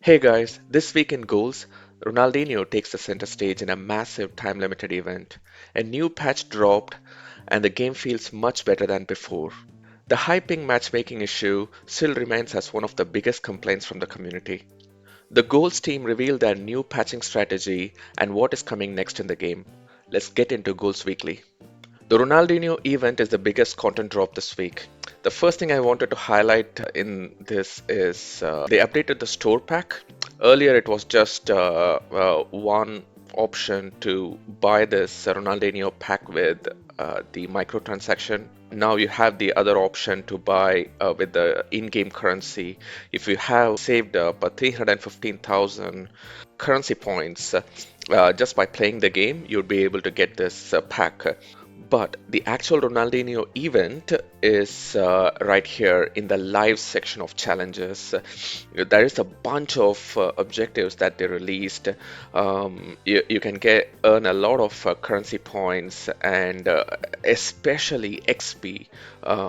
Hey guys, this week in goals, Ronaldinho takes the center stage in a massive time limited event. A new patch dropped, and the game feels much better than before. The hyping matchmaking issue still remains as one of the biggest complaints from the community. The goals team revealed their new patching strategy and what is coming next in the game. Let's get into goals weekly. The Ronaldinho event is the biggest content drop this week. The first thing I wanted to highlight in this is they updated the store pack. Earlier, it was just one option to buy this Ronaldinho pack with the microtransaction. Now you have the other option to buy with the in-game currency. If you have saved up 315,000 currency points just by playing the game, you'd be able to get this pack. But the actual Ronaldinho event is right here in the live section of challenges. There is a bunch of objectives that they released. You can earn a lot of currency points and especially XP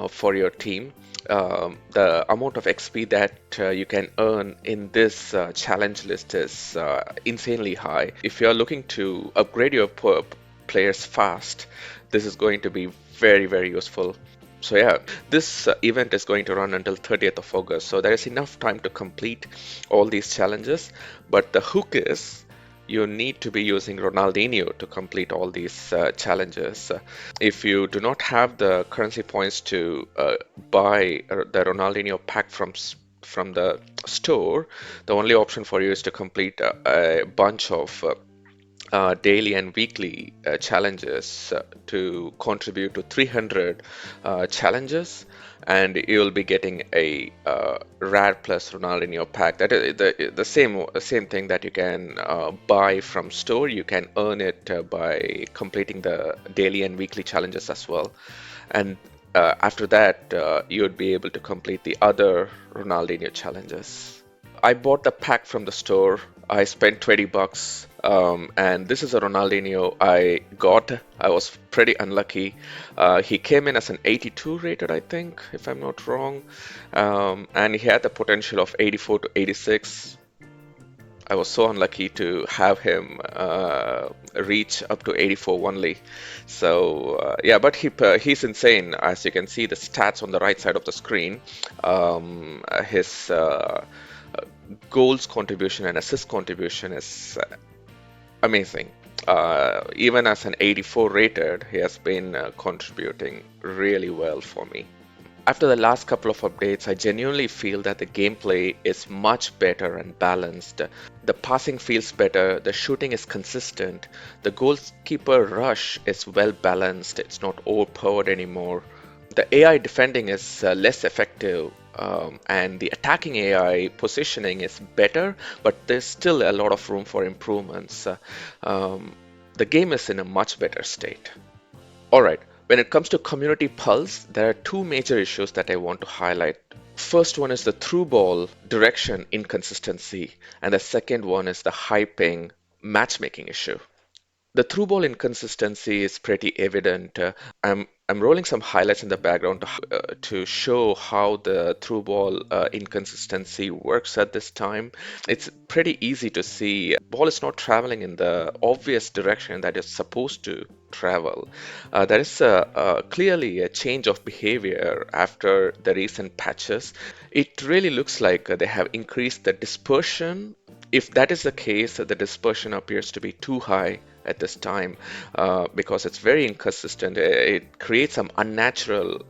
for your team. The amount of XP that you can earn in this challenge list is insanely high. If you're looking to upgrade your players fast, this is going to be very, very useful. So yeah, this event is going to run until 30th of August, so there is enough time to complete all these challenges. But the hook is you need to be using Ronaldinho to complete all these challenges. If you do not have the currency points to buy the Ronaldinho pack from the store, the only option for you is to complete a bunch of daily and weekly challenges to contribute to 300 challenges, and you'll be getting a rare plus Ronaldinho pack. That is the same thing that you can buy from store. You can earn it by completing the daily and weekly challenges as well, and after that you'd be able to complete the other Ronaldinho challenges. I bought the pack from the store. I spent 20 bucks. And this is a Ronaldinho I got. I was pretty unlucky. He came in as an 82 rated, I think, if I'm not wrong. And he had the potential of 84 to 86. I was so unlucky to have him reach up to 84 only. So yeah, but he's insane. As you can see, the stats on the right side of the screen. His goals contribution and assist contribution is amazing. Even as an 84 rated, he has been contributing really well for me. After the last couple of updates, I genuinely feel that the gameplay is much better and balanced. The passing feels better, the shooting is consistent, the goalkeeper rush is well balanced, it's not overpowered anymore. The AI defending is less effective, and the attacking AI positioning is better, but there's still a lot of room for improvements. Um, the game is in a much better state. All right, when it comes to Community Pulse, there are two major issues that I want to highlight. First one is the through ball direction inconsistency, and the second one is the hyping matchmaking issue. The through ball inconsistency is pretty evident. I'm rolling some highlights in the background to show how the through ball inconsistency works at this time. It's pretty easy to see. Ball is not traveling in the obvious direction that it's supposed to travel. There is clearly a change of behavior after the recent patches. It really looks like they have increased the dispersion. If that is the case, the dispersion appears to be too high at this time because it's very inconsistent. It creates some unnatural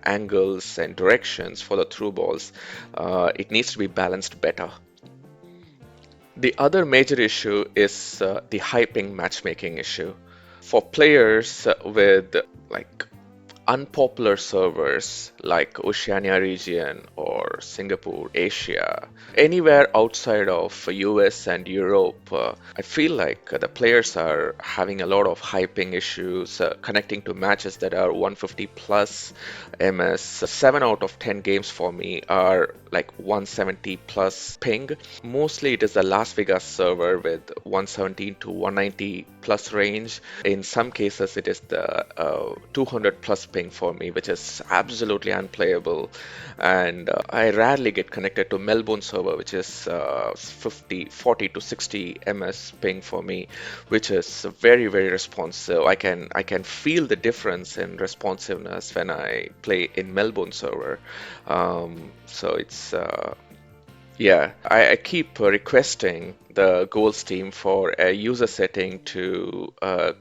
angles and directions for the through balls. It needs to be balanced better. The other major issue is the hyping matchmaking issue. For players with like unpopular servers like Oceania region or Singapore, Asia, anywhere outside of US and Europe, I feel like the players are having a lot of hyping issues connecting to matches that are 150 plus MS. 7 out of 10 games for me are like 170 plus ping. Mostly it is the Las Vegas server with 117 to 190 plus range. In some cases, it is the 200 plus ping for me, which is absolutely unplayable. And I rarely get connected to Melbourne server, which is 40 to 60 ms ping for me, which is very, very responsive. I can feel the difference in responsiveness when I play in Melbourne server. So it's yeah, I keep requesting the goals team for a user setting to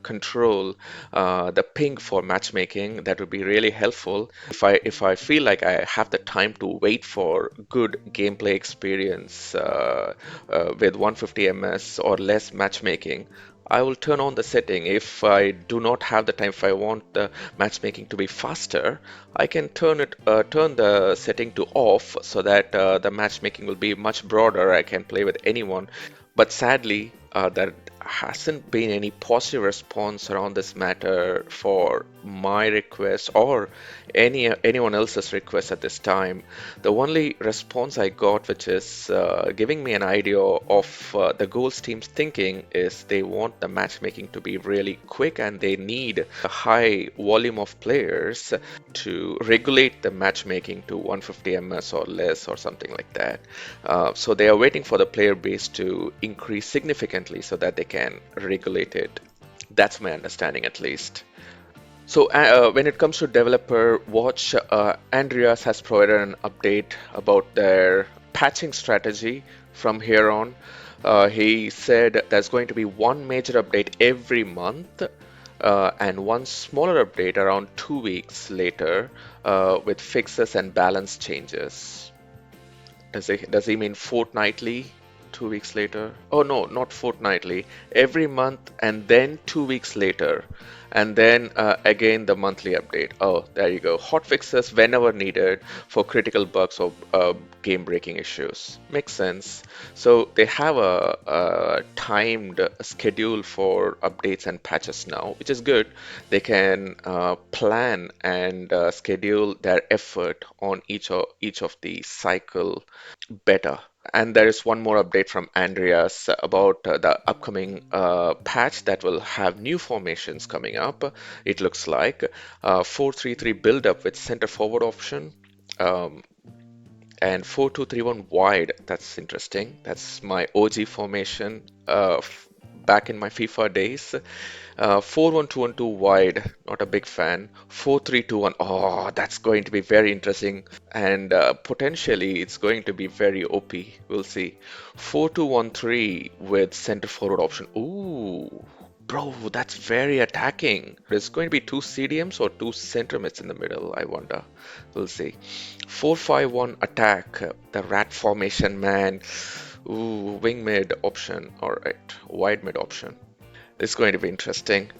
control the ping for matchmaking. That would be really helpful. If I feel like I have the time to wait for good gameplay experience with 150 ms or less matchmaking, I will turn on the setting. If I do not have the time, if I want the matchmaking to be faster, I can turn the setting to off so that the matchmaking will be much broader. I can play with anyone. But sadly, there hasn't been any positive response around this matter for my request or anyone else's request at this time. The only response I got, which is giving me an idea of the goals team's thinking, is they want the matchmaking to be really quick and they need a high volume of players to regulate the matchmaking to 150 ms or less or something like that. So they are waiting for the player base to increase significantly so that they can regulate it. That's my understanding, at least. So when it comes to developer watch, Andreas has provided an update about their patching strategy from here on. He said there's going to be one major update every month and one smaller update around 2 weeks later with fixes and balance changes. Does he mean fortnightly? 2 weeks later? Oh no, not fortnightly. Every month and then 2 weeks later. And then again the monthly update. Oh, there you go. Hot fixes whenever needed for critical bugs or game breaking issues. Makes sense. So they have a timed schedule for updates and patches now, which is good. They can plan and schedule their effort on each of the cycle better. And there is one more update from Andreas about the upcoming patch that will have new formations coming up. It looks like 4-3-3 build up with center forward option. Um, and 4-2-3-1 wide. That's interesting. That's my OG formation back in my FIFA days. 4-1-2-1-2 wide, not a big fan. 4-3-2-1. Oh, that's going to be very interesting. And potentially it's going to be very OP. We'll see. 4-2-1-3 with center forward option. Ooh. Bro, that's very attacking. There's going to be two CDMs or two center mids in the middle, I wonder. We'll see. 4-5-1 attack, the rat formation, man. Ooh, wing mid option. Alright, wide mid option. It's going to be interesting.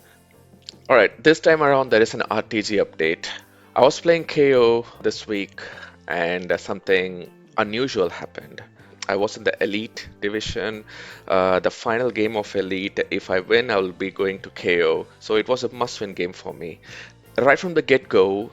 Alright, this time around there is an RTG update. I was playing KO this week and something unusual happened. I was in the Elite division, the final game of Elite. If I win, I will be going to KO. So it was a must-win game for me. Right from the get-go,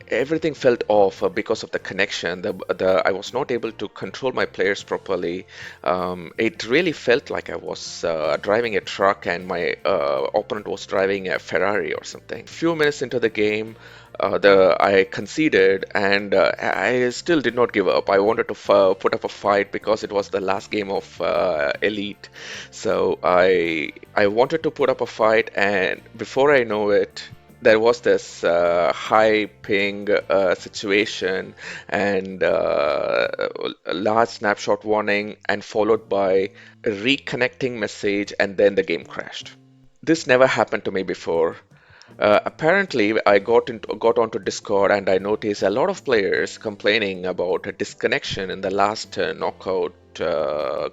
everything felt off because of the connection. I was not able to control my players properly. It really felt like I was driving a truck and my opponent was driving a Ferrari or something. Few minutes into the game, I conceded and I still did not give up. I wanted to put up a fight because it was the last game of Elite. So I wanted to put up a fight, and before I know it, there was this high ping situation and a large snapshot warning, and followed by a reconnecting message, and then the game crashed. This never happened to me before. Apparently, I got onto Discord and I noticed a lot of players complaining about a disconnection in the last knockout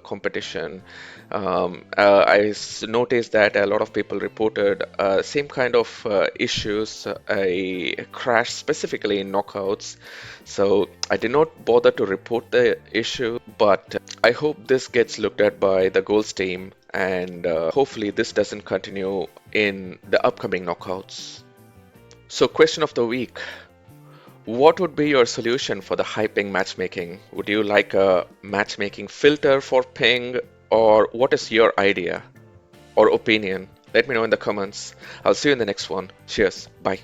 competition. Noticed that a lot of people reported same kind of issues, a crash specifically in knockouts. So I did not bother to report the issue, but I hope this gets looked at by the goals team, and hopefully this doesn't continue in the upcoming knockouts. So, question of the week. What would be your solution for the high ping matchmaking? Would you like a matchmaking filter for ping, or what is your idea or opinion? Let me know in the comments. I'll see you in the next one. Cheers. Bye.